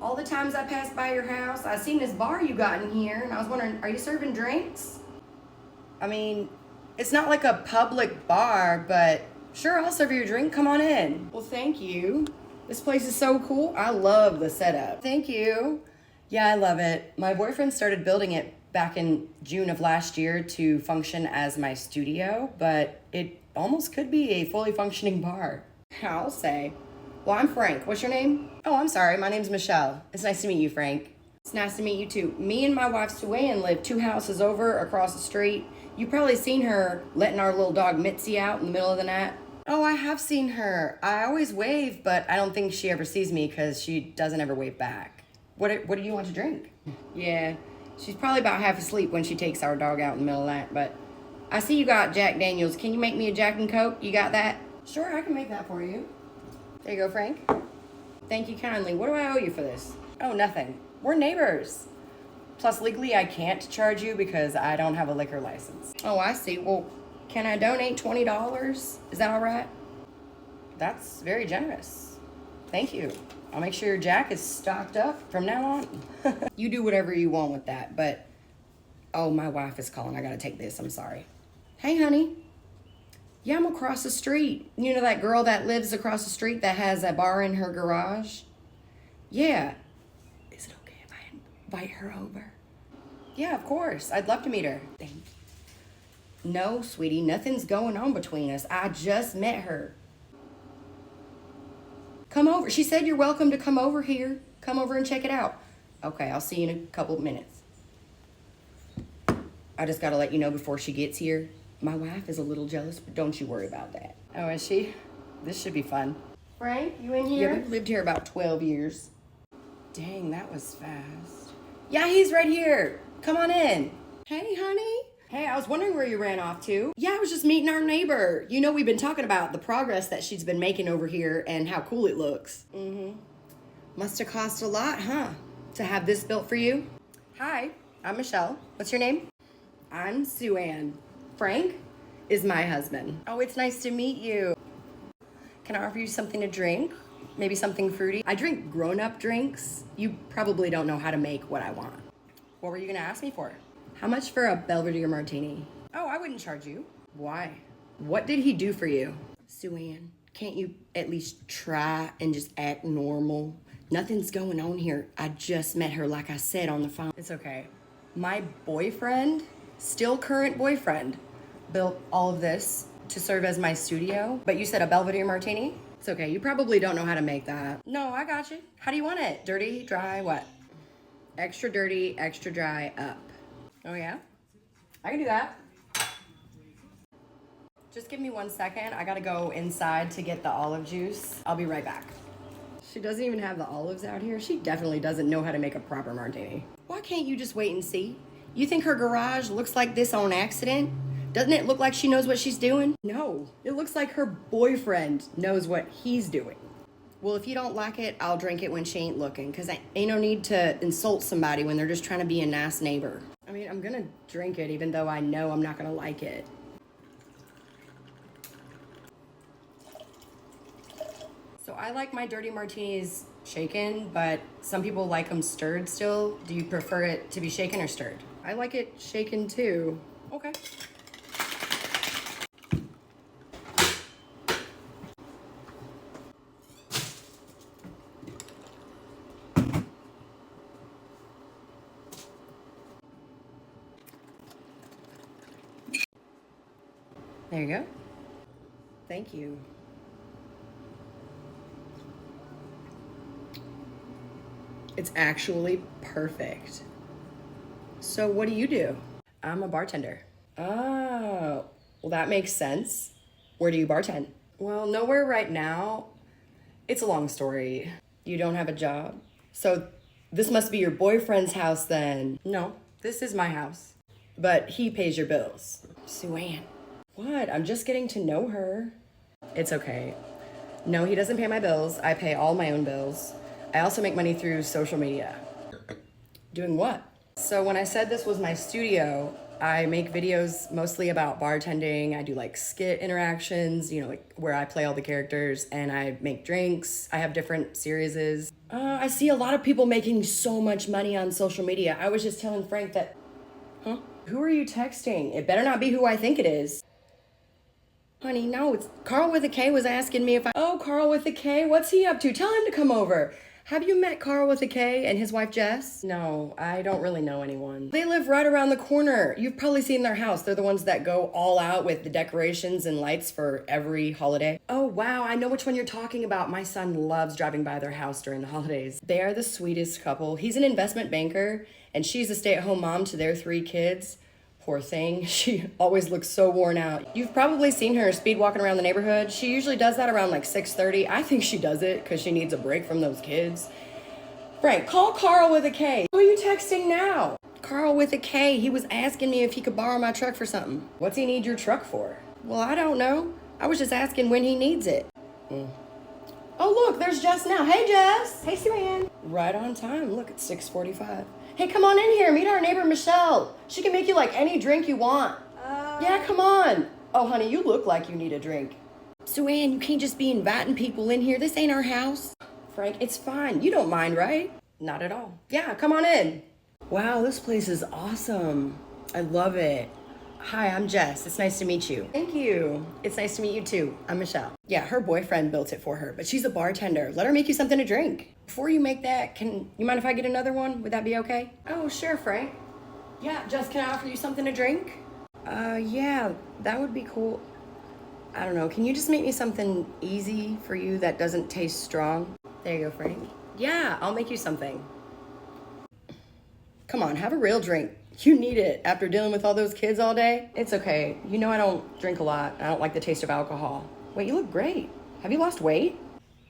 All the times I passed by your house, I seen this bar you got in here, and I was wondering, are you serving drinks? I mean, it's not like a public bar, but sure, I'll serve you a drink. Come on in. Well, thank you. This place is so cool. I love the setup. Thank you. Yeah, I love it. My boyfriend started building it back in June of last year to function as my studio, but it almost could be a fully functioning bar. I'll say. Well, I'm Frank. What's your name? Oh, I'm sorry. My name's Michelle. It's nice to meet you, Frank. It's nice to meet you too. Me and my wife Suanne live 2 houses over across the street. You've probably seen her letting our little dog Mitzi out in the middle of the night. Oh, I have seen her. I always wave, but I don't think she ever sees me because she doesn't ever wave back. What do you want to drink? Yeah, she's probably about half asleep when she takes our dog out in the middle of the night, but I see you got Jack Daniels. Can you make me a Jack and Coke? You got that? Sure, I can make that for you. There you go, Frank. Thank you kindly. What do I owe you for this? Oh, nothing. We're neighbors. Plus, legally, I can't charge you because I don't have a liquor license. Oh, I see. Well, can I donate $20? Is that all right? That's very generous. Thank you. I'll make sure your Jack is stocked up from now on. You do whatever you want with that, but... Oh, my wife is calling. I gotta take this. I'm sorry. Hey, honey. Yeah, I'm across the street. You know that girl that lives across the street that has a bar in her garage? Yeah. Is it okay if I invite her over? Yeah, of course. I'd love to meet her. Thank you. No, sweetie, nothing's going on between us. I just met her. Come over. She said you're welcome to come over here. Come over and check it out. Okay, I'll see you in a couple of minutes. I just gotta let you know before she gets here. My wife is a little jealous, but don't you worry about that. Oh, is she? This should be fun. Frank, you in here? Yeah, we've lived here about 12 years. Dang, that was fast. Yeah, he's right here. Come on in. Hey, honey. Hey, I was wondering where you ran off to. Yeah, I was just meeting our neighbor. You know, we've been talking about the progress that she's been making over here and how cool it looks. Mm-hmm. Must have cost a lot, huh? To have this built for you? Hi, I'm Michelle. What's your name? I'm Suanne. Frank is my husband. Oh, it's nice to meet you. Can I offer you something to drink? Maybe something fruity? I drink grown-up drinks. You probably don't know how to make what I want. What were you gonna ask me for? How much for a Belvedere martini? Oh, I wouldn't charge you. Why? What did he do for you? Suanne, can't you at least try and just act normal? Nothing's going on here. I just met her, like I said, on the phone. It's okay. My boyfriend, still current boyfriend, built all of this to serve as my studio. But you said a Belvedere martini? It's okay. You probably don't know how to make that. No, I got you. How do you want it? Dirty, dry, what? Extra dirty, extra dry, up. Oh, yeah? I can do that. Just give me 1 second. I gotta go inside to get the olive juice. I'll be right back. She doesn't even have the olives out here. She definitely doesn't know how to make a proper martini. Why can't you just wait and see? You think her garage looks like this on accident? Doesn't it look like she knows what she's doing? No, it looks like her boyfriend knows what he's doing. Well, if you don't like it, I'll drink it when she ain't looking, because ain't no need to insult somebody when they're just trying to be a nice neighbor. I mean, I'm gonna drink it even though I know I'm not gonna like it. So I like my dirty martinis shaken, but some people like them stirred still. Do you prefer it to be shaken or stirred? I like it shaken too. Okay. There you go. Thank you. It's actually perfect. So what do you do? I'm a bartender. Oh, well that makes sense. Where do you bartend? Well, nowhere right now. It's a long story. You don't have a job? So this must be your boyfriend's house then. No, this is my house. But he pays your bills. Suanne. What? I'm just getting to know her. It's okay. No, he doesn't pay my bills. I pay all my own bills. I also make money through social media. Doing what? So when I said this was my studio, I make videos mostly about bartending. I do like skit interactions, you know, like where I play all the characters, and I make drinks. I have different series. I see a lot of people making so much money on social media. I was just telling Frank that, huh? Who are you texting? It better not be who I think it is. Honey, no, it's Carl with a K was asking me if I. Oh, Carl with a K? What's he up to? Tell him to come over. Have you met Carl with a K and his wife Jess? No, I don't really know anyone. They live right around the corner. You've probably seen their house. They're the ones that go all out with the decorations and lights for every holiday. Oh, wow, I know which one you're talking about. My son loves driving by their house during the holidays. They are the sweetest couple. He's an investment banker, and she's a stay-at-home mom to their 3 kids. Poor thing, she always looks so worn out. You've probably seen her speed walking around the neighborhood. She usually does that around like 6:30. I think she does it because she needs a break from those kids. Frank, call Carl with a K. Who are you texting now? Carl with a K. He was asking me if he could borrow my truck for something. What's he need your truck for? Well, I don't know. I was just asking when he needs it. Oh, look, there's Jess now. Hey, Jess. Hey, Suanne. Right on time. Look, it's 6:45. Hey, come on in here. Meet our neighbor, Michelle. She can make you like any drink you want. Yeah, come on. Oh, honey, you look like you need a drink. Suanne, you can't just be inviting people in here. This ain't our house. Frank, it's fine. You don't mind, right? Not at all. Yeah, come on in. Wow, this place is awesome. I love it. Hi, I'm Jess. It's nice to meet you. Thank you. It's nice to meet you too. I'm Michelle. Yeah, her boyfriend built it for her, but she's a bartender. Let her make you something to drink. Before you make that, can you mind if I get another one? Would that be okay? Oh, sure, Frank. Yeah, Jess, can I offer you something to drink? Yeah, that would be cool. I don't know. Can you just make me something easy for you that doesn't taste strong? There you go, Frank. Yeah, I'll make you something. Come on, have a real drink. You need it after dealing with all those kids all day. It's okay. You know I don't drink a lot. I don't like the taste of alcohol. Wait, you look great. Have you lost weight?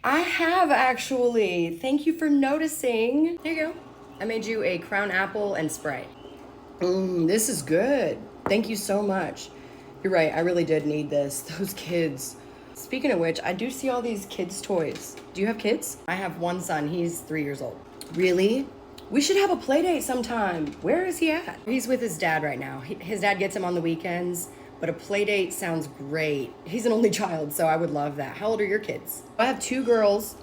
I have, actually. Thank you for noticing. There you go. I made you a Crown Apple and Sprite. This is good. Thank you so much. You're right, I really did need this. Those kids. Speaking of which, I do see all these kids' toys. Do you have kids? I have one son. He's 3 years old. Really? We should have a play date sometime. Where is he at? He's with his dad right now. His dad gets him on the weekends, but a play date sounds great. He's an only child, so I would love that. How old are your kids? I have 2 girls,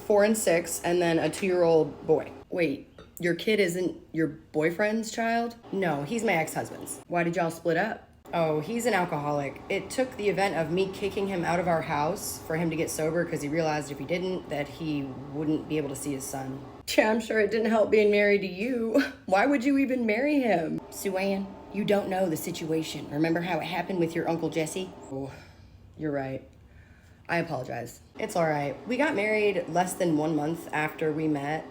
4 and 6, and then a 2-year-old boy. Wait, your kid isn't your boyfriend's child? No, he's my ex-husband's. Why did y'all split up? Oh, he's an alcoholic. It took the event of me kicking him out of our house for him to get sober because he realized if he didn't, that he wouldn't be able to see his son. Yeah, I'm sure it didn't help being married to you. Why would you even marry him? Suanne, you don't know the situation. Remember how it happened with your Uncle Jesse? Oh, you're right. I apologize. It's all right. We got married less than 1 month after we met.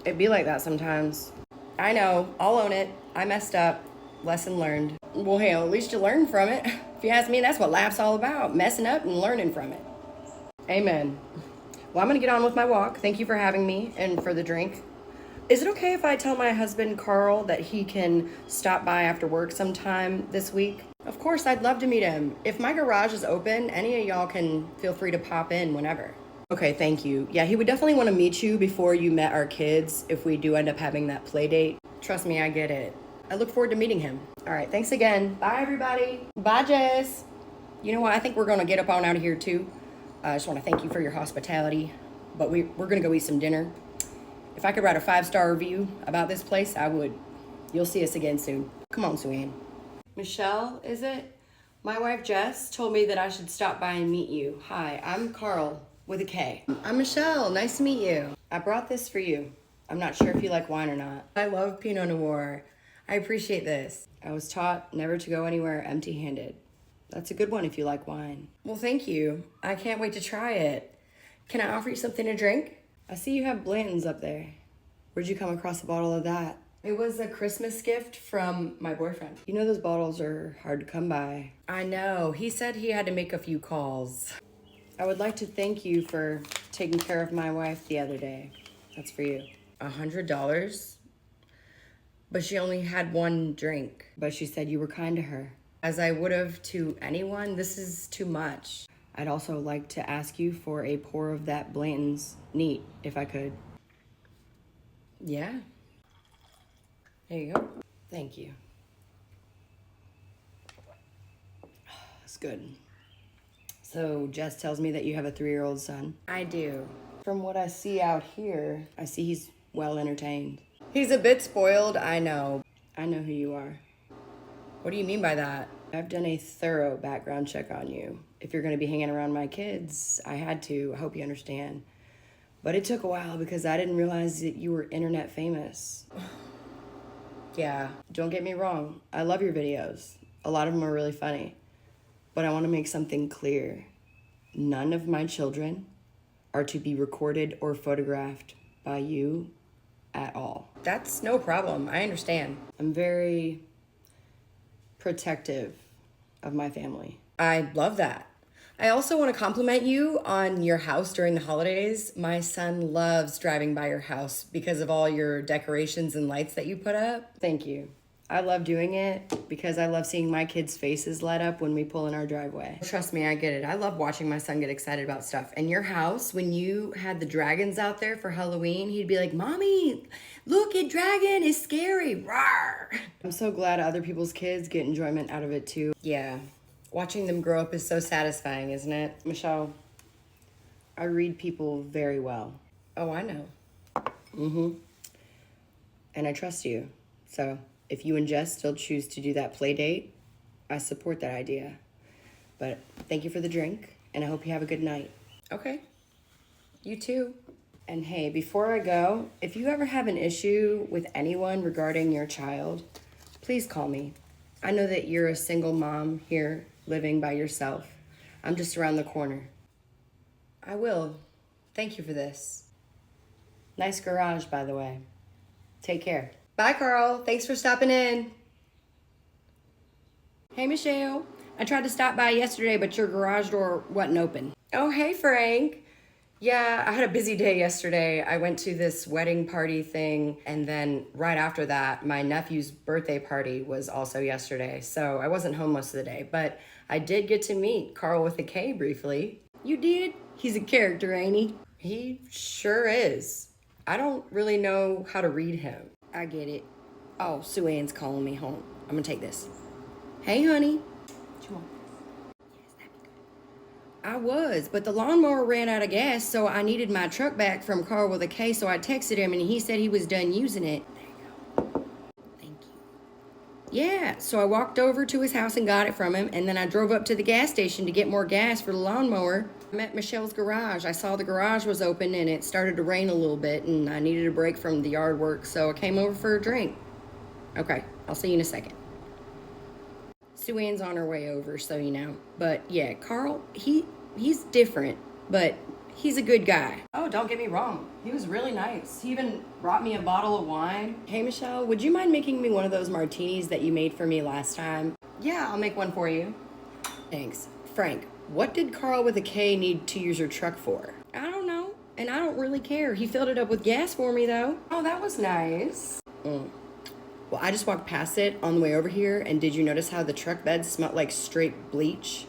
It'd be like that sometimes. I know, I'll own it. I messed up. Lesson learned. Well, hey, at least you learned from it. If you ask me, that's what life's all about. Messing up and learning from it. Amen. Well, I'm gonna get on with my walk. Thank you for having me and for the drink. Is it okay if I tell my husband, Carl, that he can stop by after work sometime this week? Of course, I'd love to meet him. If my garage is open, any of y'all can feel free to pop in whenever. Okay, thank you. Yeah, he would definitely want to meet you before you met our kids if we do end up having that play date. Trust me, I get it. I look forward to meeting him. All right, thanks again. Bye, everybody. Bye, Jess. You know what? I think we're going to get up on out of here, too. I just want to thank you for your hospitality, but we're going to go eat some dinner. If I could write a 5-star review about this place, I would. You'll see us again soon. Come on, Suanne. Michelle, is it? My wife, Jess, told me that I should stop by and meet you. Hi, I'm Carl with a K. I'm Michelle. Nice to meet you. I brought this for you. I'm not sure if you like wine or not. I love Pinot Noir. I appreciate this. I was taught never to go anywhere empty-handed. That's a good one if you like wine. Well, thank you. I can't wait to try it. Can I offer you something to drink? I see you have Blanton's up there. Where'd you come across a bottle of that? It was a Christmas gift from my boyfriend. You know those bottles are hard to come by. I know. He said he had to make a few calls. I would like to thank you for taking care of my wife the other day. That's for you. $100? But she only had 1 drink. But she said you were kind to her. As I would have to anyone, this is too much. I'd also like to ask you for a pour of that Blanton's neat, if I could. Yeah. There you go. Thank you. That's good. So Jess tells me that you have a 3-year-old son. I do. From what I see out here, I see he's well entertained. He's a bit spoiled, I know. I know who you are. What do you mean by that? I've done a thorough background check on you. If you're gonna be hanging around my kids, I had to. I hope you understand. But it took a while because I didn't realize that you were internet famous. Yeah, don't get me wrong. I love your videos. A lot of them are really funny. But I want to make something clear. None of my children are to be recorded or photographed by you at all. That's no problem. I understand. I'm very protective of my family. I love that. I also want to compliment you on your house during the holidays. My son loves driving by your house because of all your decorations and lights that you put up. Thank you. I love doing it because I love seeing my kids' faces light up when we pull in our driveway. Trust me, I get it. I love watching my son get excited about stuff. And your house, when you had the dragons out there for Halloween, he'd be like, Mommy, look, a dragon is scary. Rawr. I'm so glad other people's kids get enjoyment out of it too. Yeah, watching them grow up is so satisfying, isn't it? Michelle, I read people very well. Oh, I know. And I trust you, so. If you and Jess still choose to do that play date, I support that idea. But thank you for the drink, and I hope you have a good night. Okay. You too. And hey, before I go, if you ever have an issue with anyone regarding your child, please call me. I know that you're a single mom here living by yourself. I'm just around the corner. I will. Thank you for this. Nice garage, by the way. Take care. Bye, Carl. Thanks for stopping in. Hey, Michelle. I tried to stop by yesterday, but your garage door wasn't open. Oh, hey, Frank. Yeah, I had a busy day yesterday. I went to this wedding party thing, and then right after that, my nephew's birthday party was also yesterday, so I wasn't home most of the day, but I did get to meet Carl with a K briefly. You did? He's a character, ain't he? He sure is. I don't really know how to read him. I get it. Oh, Suanne's calling me home. I'm gonna take this. Hey, honey. What you want? Yes, that'd be good. I was, but the lawnmower ran out of gas, so I needed my truck back from Carl with a K, so I texted him, and he said he was done using it. There you go. Thank you. Yeah, so I walked over to his house and got it from him, and then I drove up to the gas station to get more gas for the lawnmower. I'm at Michelle's garage. I saw the garage was open and it started to rain a little bit and I needed a break from the yard work, so I came over for a drink. Okay, I'll see you in a second. Suanne's on her way over, so you know. But yeah, Carl, he's different, but he's a good guy. Oh, don't get me wrong. He was really nice. He even brought me a bottle of wine. Hey, Michelle, would you mind making me one of those martinis that you made for me last time? Yeah, I'll make one for you. Thanks. Frank, what did Carl with a K need to use your truck for? I don't know, and I don't really care. He filled it up with gas for me, though. Oh, that was nice. Well, I just walked past it on the way over here, and did you notice how the truck bed smelled like straight bleach?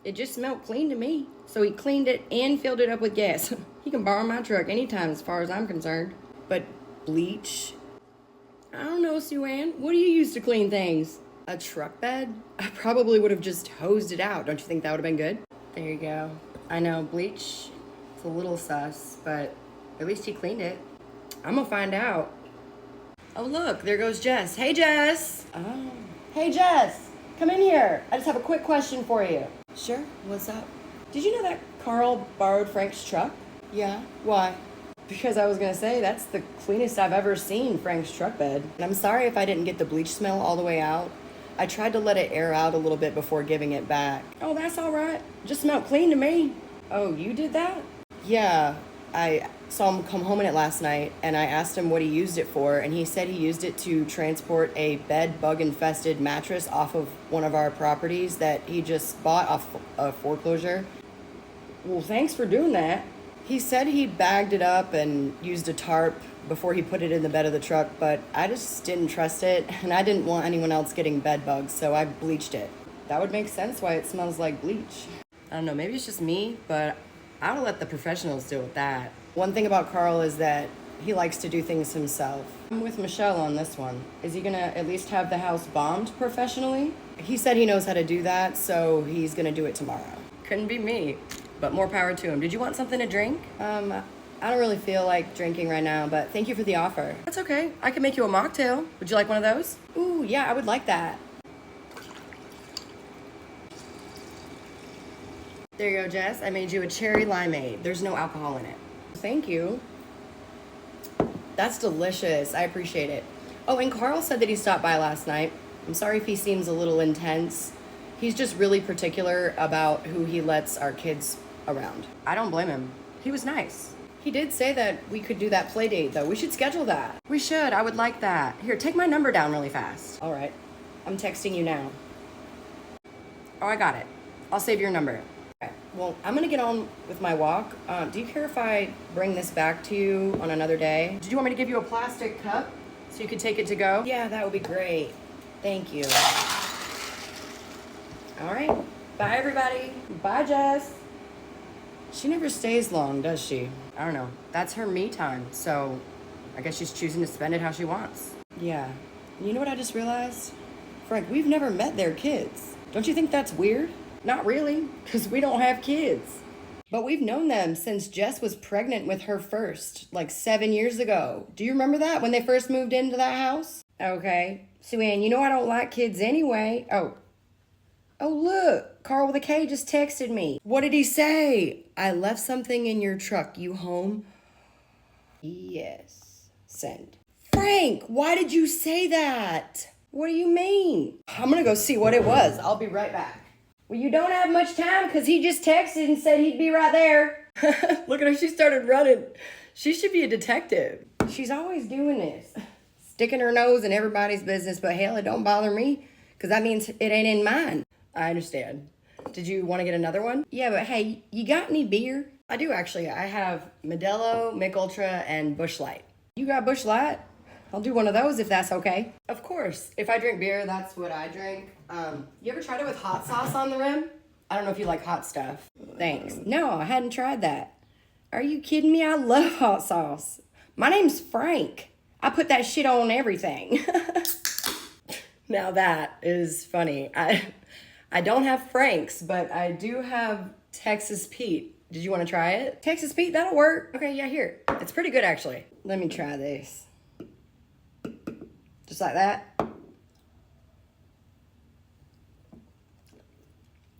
It just smelled clean to me. So he cleaned it and filled it up with gas. He can borrow my truck anytime as far as I'm concerned. But bleach? I don't know, Suanne. What do you use to clean things? A truck bed? I probably would have just hosed it out. Don't you think that would have been good? There you go. I know, bleach, it's a little sus, but at least he cleaned it. I'm gonna find out. Oh, look, there goes Jess. Hey, Jess. Oh. Hey, Jess, come in here. I just have a quick question for you. Sure, what's up? Did you know that Carl borrowed Frank's truck? Yeah, why? Because I was gonna say, that's the cleanest I've ever seen Frank's truck bed. And I'm sorry if I didn't get the bleach smell all the way out. I tried to let it air out a little bit before giving it back. Oh, that's all right. Just smelled clean to me. Oh, you did that? Yeah, I saw him come home in it last night, and I asked him what he used it for, and he said he used it to transport a bed bug-infested mattress off of one of our properties that he just bought off a foreclosure. Well, thanks for doing that. He said he bagged it up and used a tarp before he put it in the bed of the truck, but I just didn't trust it, and I didn't want anyone else getting bed bugs, so I bleached it. That would make sense why it smells like bleach. I don't know, maybe it's just me, but I'll let the professionals deal with that. One thing about Carl is that He likes to do things himself. I'm with Michelle on this one. Is he gonna at least have the house bombed professionally? He said he knows how to do that, so he's gonna do it tomorrow. Couldn't be me, but more power to him. Did you want something to drink? I don't really feel like drinking right now, but thank you for the offer. That's okay. I can make you a mocktail. Would you like one of those? Ooh, yeah, I would like that. There you go, Jess. I made you a cherry limeade. There's no alcohol in it. Thank you. That's delicious. I appreciate it. Oh, and Carl said that he stopped by last night. I'm sorry if he seems a little intense. He's just really particular about who he lets our kids around. I don't blame him. He was nice. He did say that we could do that play date, though. We should schedule that. We should. I would like that. Here, take my number down really fast. All right. I'm texting you now. Oh, I got it. I'll save your number. Okay. Well, I'm going to get on with my walk. Do you care if I bring this back to you on another day? Did you want me to give you a plastic cup so you could take it to go? Yeah, that would be great. Thank you. All right. Bye, everybody. Bye, Jess. She never stays long, does she? I don't know. That's her me time, so I guess she's choosing to spend it how she wants. Yeah. You know what I just realized? Frank, we've never met their kids. Don't you think that's weird? Not really, because we don't have kids. But we've known them since Jess was pregnant with her first, like 7 years ago. Do you remember that, when they first moved into that house? Okay. Suanne, you know I don't like kids anyway. Oh, look, Carl with a K just texted me. What did he say? I left something in your truck. You home? Yes. Send. Frank, why did you say that? What do you mean? I'm gonna go see what it was. I'll be right back. Well, you don't have much time because he just texted and said he'd be right there. Look at her, she started running. She should be a detective. She's always doing this. Sticking her nose in everybody's business, but hell, it don't bother me because that means it ain't in mine. I understand. Did you want to get another one? Yeah, but hey, you got any beer? I do actually. I have Modelo, Mick Ultra, and Busch Light. You got Busch Light? I'll do one of those if that's okay. Of course. If I drink beer, that's what I drink. You ever tried it with hot sauce on the rim? I don't know if you like hot stuff. Thanks. No, I hadn't tried that. Are you kidding me? I love hot sauce. My name's Frank. I put that shit on everything. Now that is funny. I don't have Frank's, but I do have Texas Pete. Did you want to try it? Texas Pete, that'll work. Okay, yeah, here. It's pretty good, actually. Let me try this. Just like that.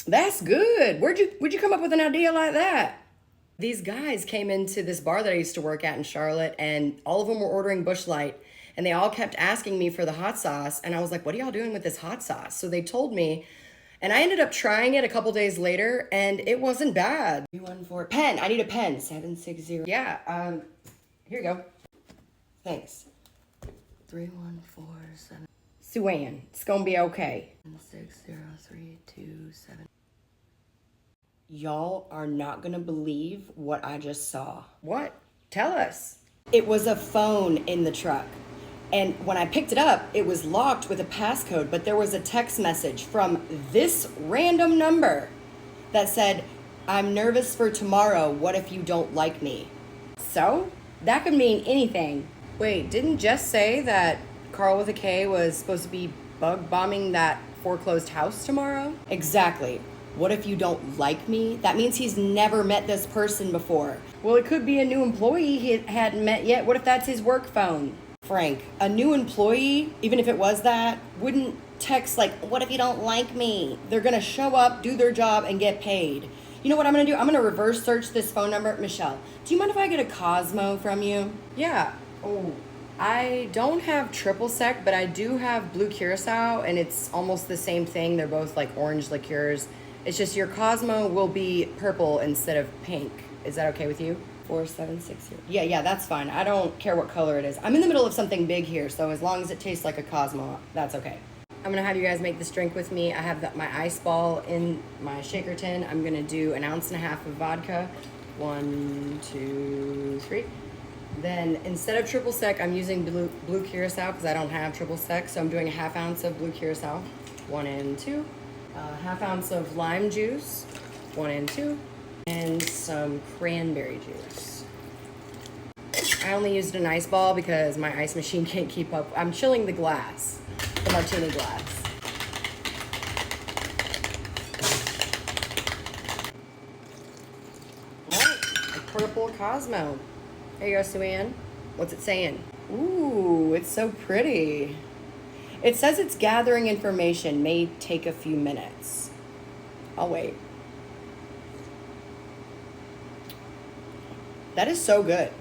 That's good. Where'd you come up with an idea like that? These guys came into this bar that I used to work at in Charlotte, and all of them were ordering Busch Light, and they all kept asking me for the hot sauce, and I was like, what are y'all doing with this hot sauce? So they told me, and I ended up trying it a couple days later, and it wasn't bad. 314 pen. I need a pen. 760. Yeah. Here you go. Thanks. 3147. Suanne, it's gonna be okay. 60327. Y'all are not gonna believe what I just saw. What? Tell us. It was a phone in the truck. And when I picked it up, it was locked with a passcode, but there was a text message from this random number that said, I'm nervous for tomorrow. What if you don't like me? So, that could mean anything. Wait, didn't Jess say that Carl with a K was supposed to be bug bombing that foreclosed house tomorrow? Exactly. What if you don't like me? That means he's never met this person before. Well, it could be a new employee he hadn't met yet. What if that's his work phone? Frank, a new employee, even if it was that, wouldn't text like, what if you don't like me? They're gonna show up, do their job, and get paid. You know what I'm gonna do? I'm gonna reverse search this phone number. Michelle, do you mind if I get a Cosmo from you? Yeah. Oh, I don't have triple sec, but I do have blue curacao, and it's almost the same thing. They're both like orange liqueurs. It's just your Cosmo will be purple instead of pink. Is that okay with you? 4760. Yeah, that's fine. I don't care what color it is. I'm in the middle of something big here, so as long as it tastes like a Cosmo, that's okay. I'm gonna have you guys make this drink with me. I have my ice ball in my shaker tin. I'm gonna do 1.5 ounces of vodka. 1, 2, 3. Then instead of triple sec, I'm using blue curacao because I don't have triple sec, so I'm doing 1/2 ounce of blue curacao. 1 and 2. 1/2 ounce of lime juice. 1 and 2. And some cranberry juice. I I only used an ice ball because my ice machine can't keep up. I'm chilling the glass, the martini glass. All right, a purple Cosmo. There you go, Suanne. What's it saying? Ooh, it's so pretty. It says it's gathering information, may take a few minutes. I'll wait. That is so good.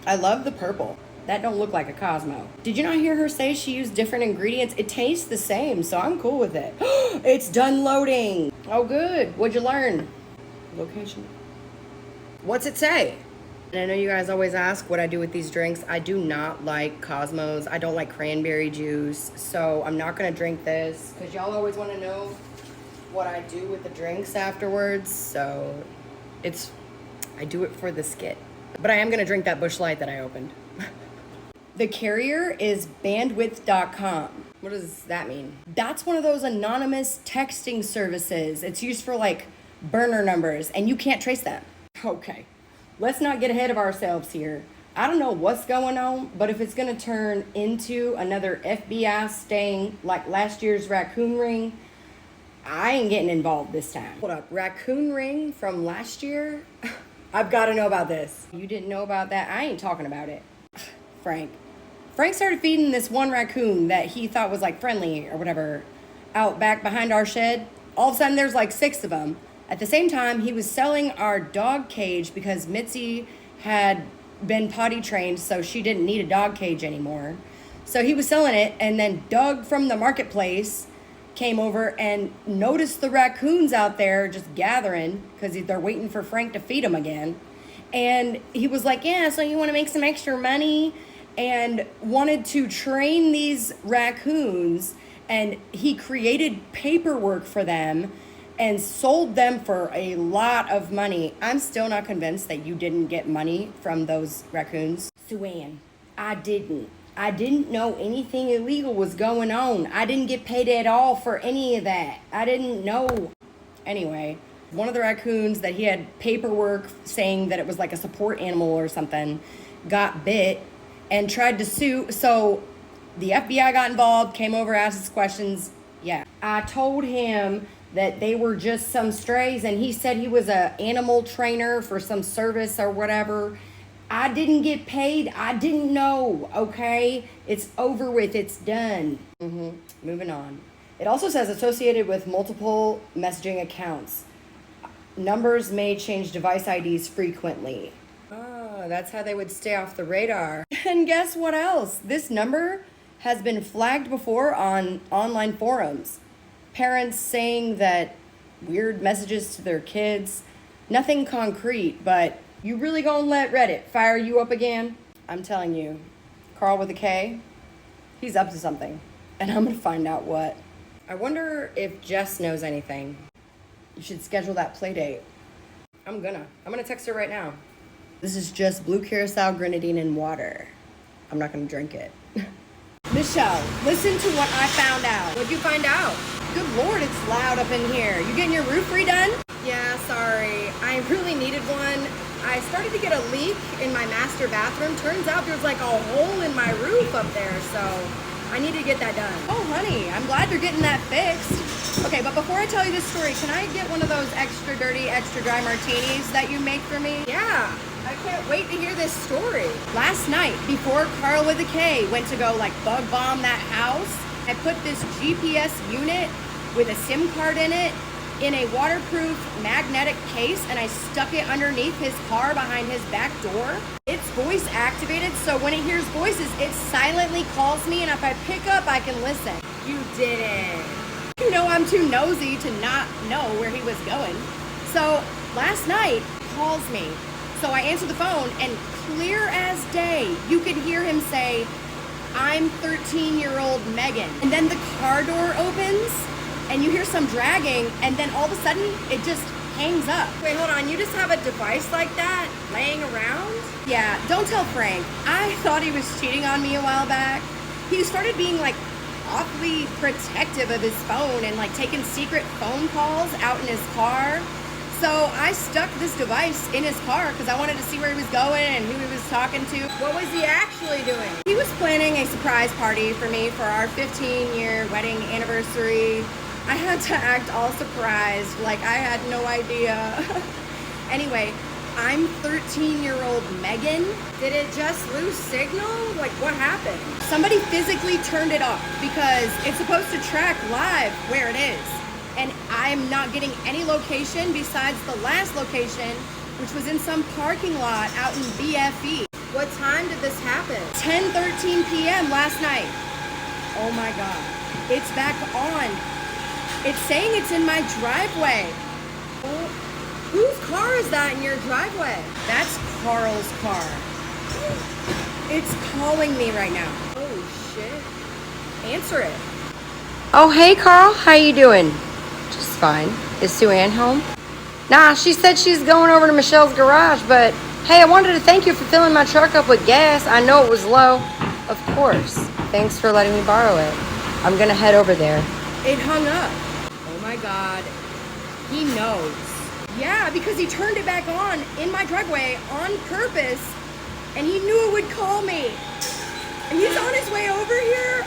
I love the purple. That don't look like a Cosmo. Did you not hear her say she used different ingredients? It tastes the same, so I'm cool with it. It's done loading. Oh, good. What'd you learn? Location. What's it say? And I know you guys always ask what I do with these drinks. I do not like Cosmos. I don't like cranberry juice, so I'm not gonna drink this because y'all always want to know what I do with the drinks afterwards. So I do it for the skit. But I am gonna drink that Busch Light that I opened. The carrier is bandwidth.com. What does that mean? That's one of those anonymous texting services. It's used for like burner numbers and you can't trace them. Okay, let's not get ahead of ourselves here. I don't know what's going on, but if it's gonna turn into another FBI sting like last year's raccoon ring, I ain't getting involved this time. Hold up, raccoon ring from last year? I've gotta know about this. You didn't know about that? I ain't talking about it. Frank started feeding this one raccoon that he thought was like friendly or whatever out back behind our shed. All of a sudden there's like 6 of them. At the same time, he was selling our dog cage because Mitzi had been potty trained, so she didn't need a dog cage anymore. So he was selling it, and then Doug from the marketplace came over and noticed the raccoons out there just gathering because they're waiting for Frank to feed them again. And he was like, yeah, so you want to make some extra money? And wanted to train these raccoons, and he created paperwork for them and sold them for a lot of money. I'm still not convinced that you didn't get money from those raccoons. Suanne, I didn't know anything illegal was going on. I didn't get paid at all for any of that. I didn't know. Anyway, one of the raccoons that he had paperwork saying that it was like a support animal or something got bit and tried to sue. So the FBI got involved, came over, asked us questions. Yeah, I told him that they were just some strays, and he said he was a animal trainer for some service or whatever. I didn't get paid. I didn't know, okay? It's over with. It's done. Moving on. It also says associated with multiple messaging accounts. Numbers may change device IDs frequently. Oh, that's how they would stay off the radar. And guess what else? This number has been flagged before on online forums. Parents saying that weird messages to their kids. Nothing concrete, but you really gonna let Reddit fire you up again? I'm telling you, Carl with a K, he's up to something. And I'm gonna find out what. I wonder if Jess knows anything. You should schedule that play date. I'm gonna text her right now. This is just blue curacao, grenadine, and water. I'm not gonna drink it. Michelle, listen to what I found out. What'd you find out? Good Lord, it's loud up in here. You getting your roof redone? Yeah, sorry. I really needed one. I started to get a leak in my master bathroom. Turns out there's like a hole in my roof up there, so I need to get that done. Oh, honey, I'm glad you're getting that fixed. Okay, but before I tell you this story, can I get one of those extra dirty, extra dry martinis that you make for me? Yeah, I can't wait to hear this story. Last night, before Carl with a K went to go like bug bomb that house, I put this GPS unit with a SIM card in it in a waterproof magnetic case, and I stuck it underneath his car behind his back door. It's voice activated, so when it hears voices, it silently calls me, and if I pick up, I can listen. You didn't. You know I'm too nosy to not know where he was going. So last night, he calls me. So I answer the phone, and clear as day, you could hear him say, I'm 13-year-old Megan. And then the car door opens, and you hear some dragging, and then all of a sudden, it just hangs up. Wait, hold on, you just have a device like that laying around? Yeah, don't tell Frank. I thought he was cheating on me a while back. He started being like awfully protective of his phone and like taking secret phone calls out in his car. So I stuck this device in his car because I wanted to see where he was going and who he was talking to. What was he actually doing? He was planning a surprise party for me for our 15-year wedding anniversary. I had to act all surprised, like I had no idea. Anyway, I'm 13-year-old Megan. Did it just lose signal? Like, what happened? Somebody physically turned it off because it's supposed to track live where it is. And I'm not getting any location besides the last location, which was in some parking lot out in BFE. What time did this happen? 10:13 p.m. last night. Oh my God. It's back on. It's saying it's in my driveway. Oh, whose car is that in your driveway? That's Carl's car. It's calling me right now. Oh shit. Answer it. Oh, hey Carl, how you doing? Just fine. Is Suanne home? Nah, she said she's going over to Michelle's garage, but hey, I wanted to thank you for filling my truck up with gas. I know it was low. Of course. Thanks for letting me borrow it. I'm gonna head over there. It hung up. Oh my God. He knows. Yeah, because he turned it back on in my driveway on purpose, and he knew it would call me. And he's on his way over here.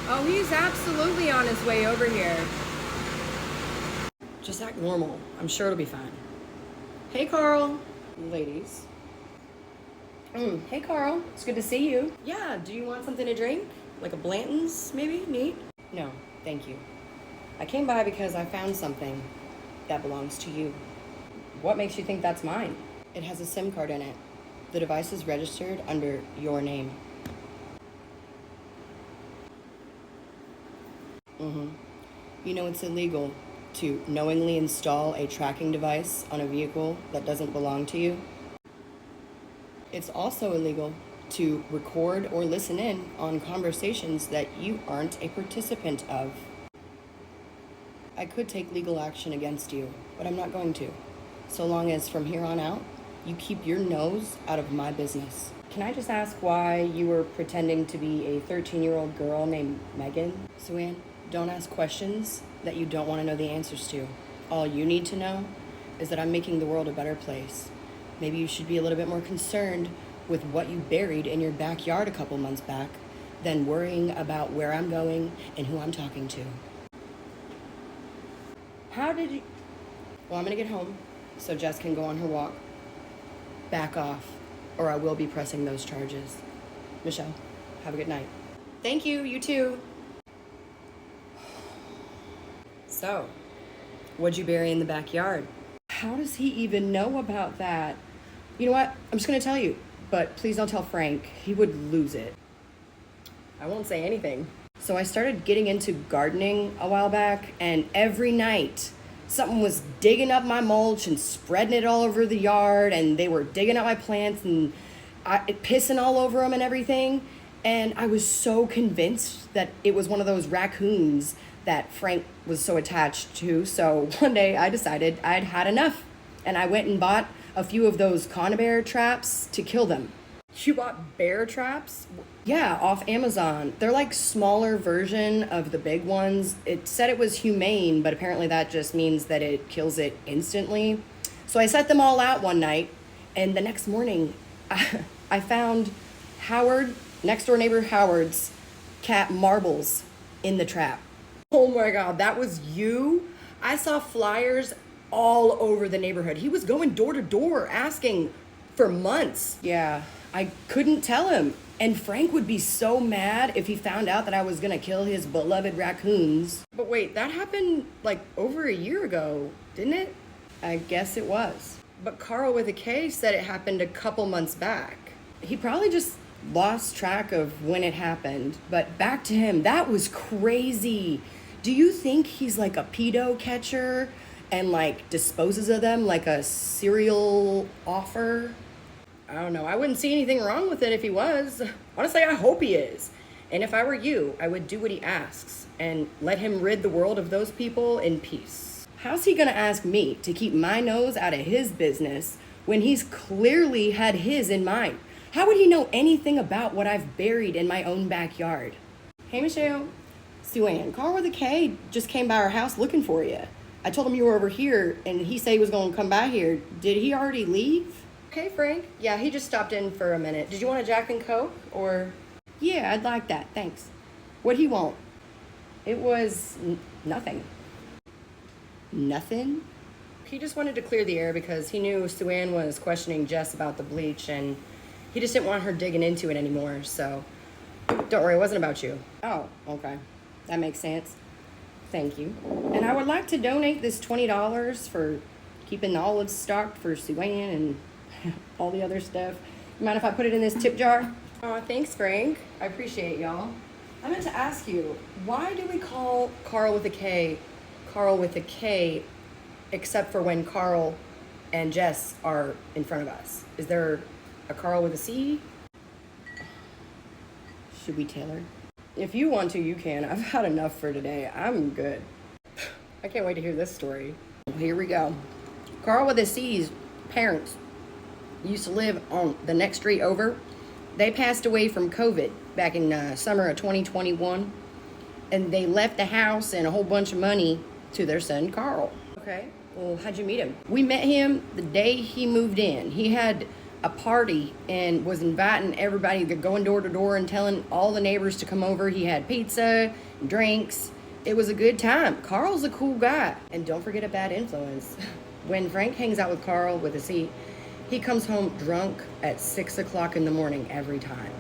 Oh, he's absolutely on his way over here. Just act normal. I'm sure it'll be fine. Hey, Carl. Ladies. Hey, Carl. It's good to see you. Yeah, do you want something to drink? Like a Blanton's, maybe? Neat? No, thank you. I came by because I found something that belongs to you. What makes you think that's mine? It has a SIM card in it. The device is registered under your name. You know it's illegal to knowingly install a tracking device on a vehicle that doesn't belong to you. It's also illegal to record or listen in on conversations that you aren't a participant of. I could take legal action against you, but I'm not going to. So long as from here on out, you keep your nose out of my business. Can I just ask why you were pretending to be a 13-year-old girl named Megan? Suanne, don't ask questions that you don't want to know the answers to. All you need to know is that I'm making the world a better place. Maybe you should be a little bit more concerned with what you buried in your backyard a couple months back than worrying about where I'm going and who I'm talking to. How did you... Well, I'm gonna get home so Jess can go on her walk. Back off, or I will be pressing those charges. Michelle, have a good night. Thank you, you too. So, what'd you bury in the backyard? How does he even know about that? You know what? I'm just gonna tell you, but please don't tell Frank. He would lose it. I won't say anything. So I started getting into gardening a while back, and every night something was digging up my mulch and spreading it all over the yard, and they were digging up my plants and pissing all over them and everything. And I was so convinced that it was one of those raccoons that Frank was so attached to. So one day I decided I'd had enough, and I went and bought a few of those conibear traps to kill them. You bought bear traps? Yeah, off Amazon. They're like smaller version of the big ones. It said it was humane, but apparently that just means that it kills it instantly. So I set them all out one night, and the next morning I found Howard, next door neighbor Howard's cat Marbles in the trap. Oh my God, that was you? I saw flyers all over the neighborhood. He was going door to door asking for months. Yeah, I couldn't tell him. And Frank would be so mad if he found out that I was gonna kill his beloved raccoons. But wait, that happened like over a year ago, didn't it? I guess it was. But Carl with a K said it happened a couple months back. He probably just lost track of when it happened. But back to him, that was crazy. Do you think he's like a pedo catcher and like disposes of them like a serial offer? I don't know. I wouldn't see anything wrong with it if he was. Honestly, I hope he is. And if I were you, I would do what he asks and let him rid the world of those people in peace. How's he gonna ask me to keep my nose out of his business when he's clearly had his in mind? How would he know anything about what I've buried in my own backyard? Hey, Michelle. Suanne, Carl with a K just came by our house looking for you. I told him you were over here, and he said he was going to come by here. Did he already leave? Okay, Frank. Yeah, he just stopped in for a minute. Did you want a Jack and Coke, or? Yeah, I'd like that, thanks. What'd he want? It was nothing. Nothing? He just wanted to clear the air because he knew Suanne was questioning Jess about the bleach, and he just didn't want her digging into it anymore, so don't worry, it wasn't about you. Oh, okay. That makes sense. Thank you. And I would like to donate this $20 for keeping the olives stocked for Suanne and all the other stuff. You mind if I put it in this tip jar? Oh, thanks, Frank. I appreciate y'all. I meant to ask you, why do we call Carl with a K except for when Carl and Jess are in front of us? Is there a Carl with a C? Should we tell her? If you want to, you can. I've had enough for today. I'm good. I can't wait to hear this story. Here we go. Carl with a C's parents used to live on the next street over. They passed away from COVID back in summer of 2021. And they left the house and a whole bunch of money to their son, Carl. Okay, well, how'd you meet him? We met him the day he moved in. He had a party and was inviting everybody, going door to door and telling all the neighbors to come over. He had pizza, drinks. It was a good time. Carl's a cool guy. And don't forget a bad influence. When Frank hangs out with Carl with a C, he comes home drunk at 6 o'clock in the morning every time.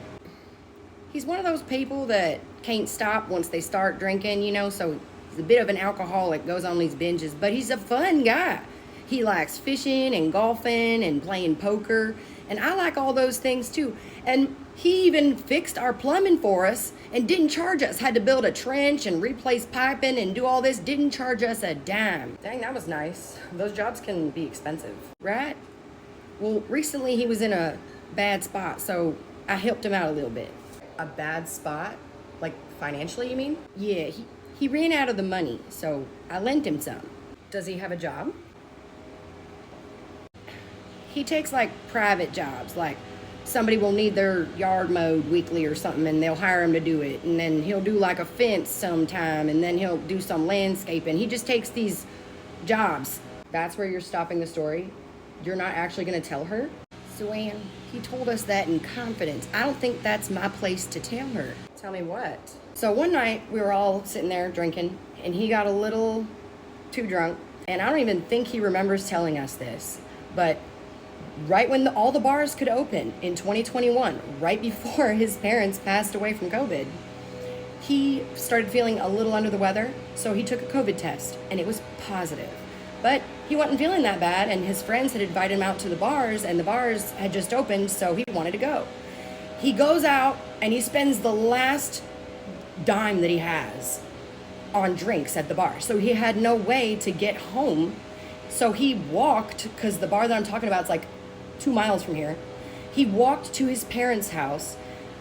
He's one of those people that can't stop once they start drinking, you know, so he's a bit of an alcoholic, goes on these binges, but he's a fun guy. He likes fishing and golfing and playing poker, and I like all those things too. And he even fixed our plumbing for us and didn't charge us. Had to build a trench and replace piping and do all this. Didn't charge us a dime. Dang, that was nice. Those jobs can be expensive, right? Well, recently he was in a bad spot, so I helped him out a little bit. A bad spot? Like financially, you mean? Yeah, he ran out of the money, so I lent him some. Does he have a job? He takes like private jobs, like somebody will need their yard mowed weekly or something and they'll hire him to do it. And then he'll do like a fence sometime and then he'll do some landscaping. He just takes these jobs. That's where you're stopping the story? You're not actually gonna tell her? Suanne, he told us that in confidence. I don't think that's my place to tell her. Tell me what? So one night we were all sitting there drinking and he got a little too drunk. And I don't even think he remembers telling us this, but right when all the bars could open in 2021, right before his parents passed away from COVID, he started feeling a little under the weather, so he took a COVID test, and it was positive. But he wasn't feeling that bad, and his friends had invited him out to the bars, and the bars had just opened, so he wanted to go. He goes out, and he spends the last dime that he has on drinks at the bar, so he had no way to get home. So he walked, because the bar that I'm talking about is like 2 miles from here. He walked to his parents' house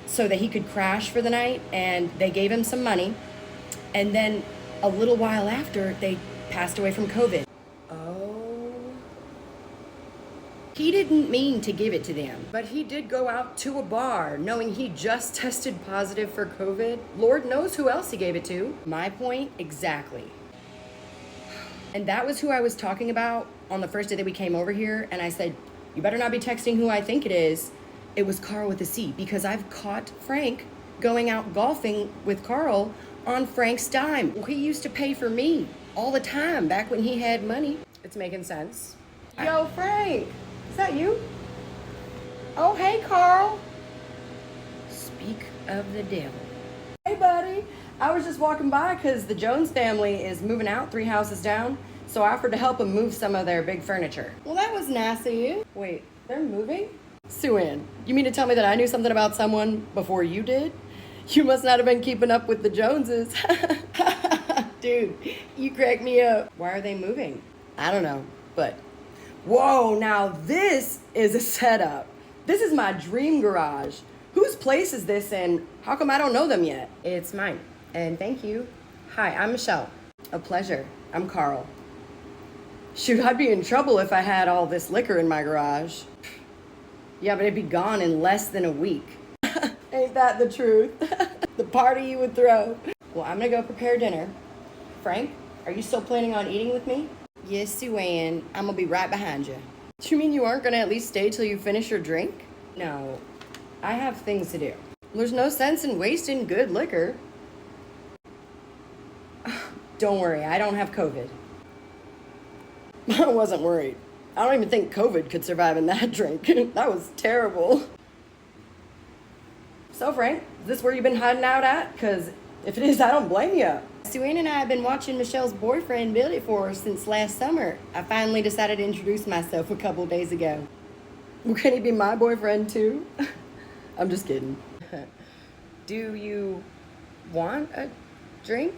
so that he could crash for the night, and they gave him some money. And then a little while after, they passed away from COVID. Oh. He didn't mean to give it to them, but he did go out to a bar knowing he just tested positive for COVID. Lord knows who else he gave it to. My point exactly. And that was who I was talking about on the first day that we came over here. And I said, you better not be texting who I think it is. It was Carl with a C, because I've caught Frank going out golfing with Carl on Frank's dime. Well, he used to pay for me all the time back when he had money. It's making sense. Yo, Frank, is that you? Oh, hey, Carl. Speak of the devil. Hey, buddy. I was just walking by because the Jones family is moving out 3 houses down, so I offered to help them move some of their big furniture. Well, that was nice of you. Wait, they're moving? Suanne, you mean to tell me that I knew something about someone before you did? You must not have been keeping up with the Joneses. Dude, you crack me up. Why are they moving? I don't know, but whoa, now this is a setup. This is my dream garage. Whose place is this and how come I don't know them yet? It's mine. And thank you. Hi, I'm Michelle. A pleasure. I'm Carl. Shoot, I'd be in trouble if I had all this liquor in my garage. Yeah, but it'd be gone in less than a week. Ain't that the truth? The party you would throw. Well, I'm gonna go prepare dinner. Frank, Are you still planning on eating with me? Yes, Suanne. I'm gonna be right behind you. Do you mean you aren't gonna at least stay till you finish your drink? No, I have things to do. There's no sense in wasting good liquor. Don't worry, I don't have COVID. I wasn't worried. I don't even think COVID could survive in that drink. That was terrible. So, Frank, is this where you've been hiding out at? Because if it is, I don't blame you. Suanne and I have been watching Michelle's boyfriend build it for her since last summer. I finally decided to introduce myself a couple days ago. Well, can he be my boyfriend too? I'm just kidding. Do you want a drink?